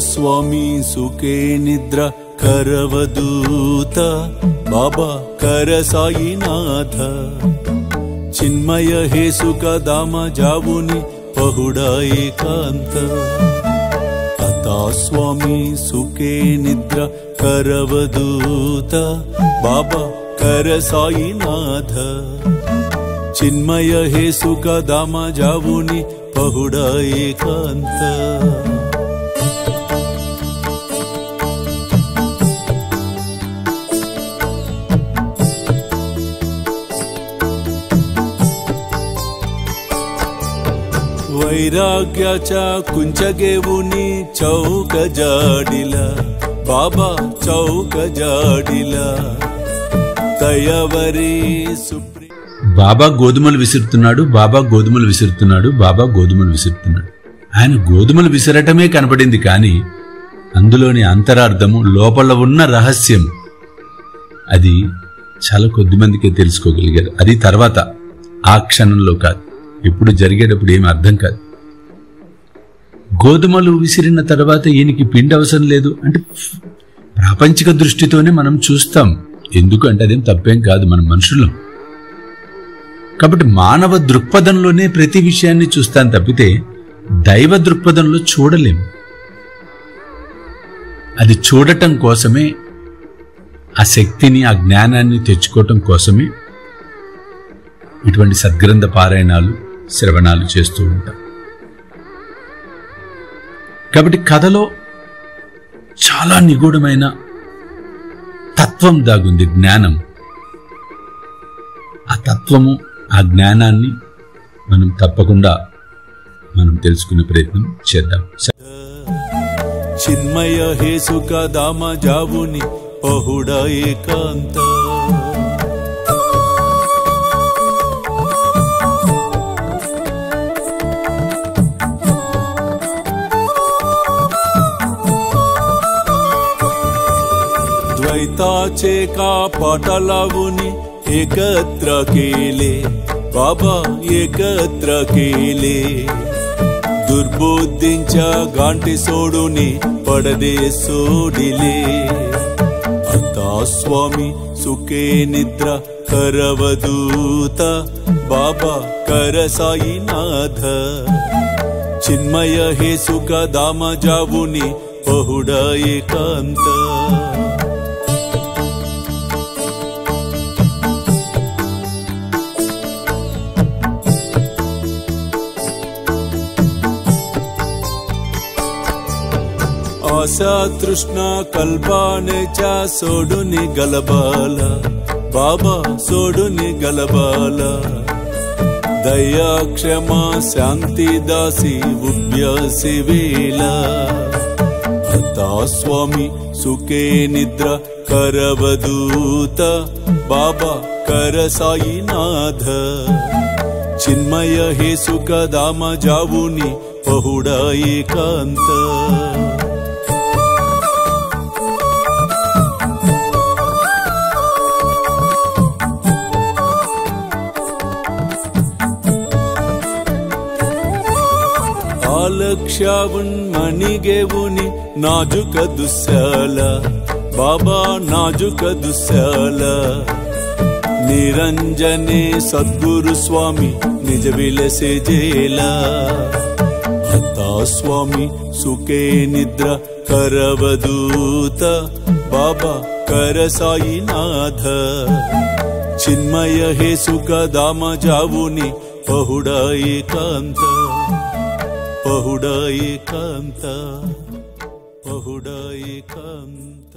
स्वामी सुखे निद्रा करवदूत बाबा कर साईनाथ चिन्मय हे सुख दाम जावुनि पहुडा एकांत अता स्वामी सुखे निद्रा करवदूत बाबा कर साईनाथ चिन्मय हे सुख दाम जावुनि पहुडा एकांत वैराग्याच्या कुंचगेवुनी चौक जाडिला बाबा चौक जाडिला तयवरी सुप्री బాబా గోధుమలు విసురుతున్నాడు, బాబా గోధుమలు విసురుతున్నాడు, బాబా గోధుమలు విసురుతున్నాడు. ఆయన గోధుమలు విసరటమే కనపడింది, కానీ అందులోని అంతరార్థము, లోపల ఉన్న రహస్యం అది చాలా కొద్ది మందికే తెలుసుకోగలిగారు. అది తర్వాత, ఆ క్షణంలో కాదు, ఇప్పుడు జరిగేటప్పుడు ఏమి అర్థం కాదు. గోధుమలు విసిరిన తర్వాత ఈయనకి పిండి అవసరం లేదు అంటే ప్రాపంచిక దృష్టితోనే మనం చూస్తాం. ఎందుకంటే అదేం తప్పేం కాదు, మన మనుషులం కాబట్టి మానవ దృక్పథంలోనే ప్రతి విషయాన్ని చూస్తాం తప్పితే దైవ దృక్పథంలో చూడలేం. అది చూడటం కోసమే, ఆ శక్తిని, ఆ జ్ఞానాన్ని తెచ్చుకోవటం కోసమే ఇటువంటి సద్గ్రంథ పారాయణాలు, శ్రవణాలు చేస్తూ ఉంటాం. కాబట్టి కథలో చాలా నిగూఢమైన తత్వం దాగుంది, జ్ఞానం. ఆ తత్వము, ఆ జ్ఞానాన్ని మనం తప్పకుండా తెలుసుకునే ప్రయత్నం చేద్దాం. చిన్మయ హే సుఖ దామ జావుని పహుడా ఏకాంత द्वैताचे का पाटालावुनी एकत्र केले बाबा एकत्र केले दुर्बुद्धींच्या गांठी सोडूनी पडदे सोडिले आता स्वामी सुखे निद्रा करवदूत बाबा कर साईनाथ चिन्मय हे सुख दाम जावुनी पहुडा एकांत आशा तृष्णा कल्पानेच्या सोडूनी गलबाला बाबा सोडूनी गलबाला दया क्षमा शांती दासी उभ्य सेवेला आता स्वामी सुखे निद्रा करवदूत बाबा कर साईनाथ चिन्मय हे सुख दाम जावुनी पहुडा एकांत लक्ष्यावुन मणिगेवुनी नाजुक दुस्याल बाबा नाजुक दुस्याल निरंजने सद्गुरु स्वामी निज विलसे जेला आता स्वामी सुखे निद्रा करवदूत बाबा कर साईनाथ चिन्मय हे सुख दाम जावुनी पहुडा एकांत पहुडा एकांत पहुडा एकांत।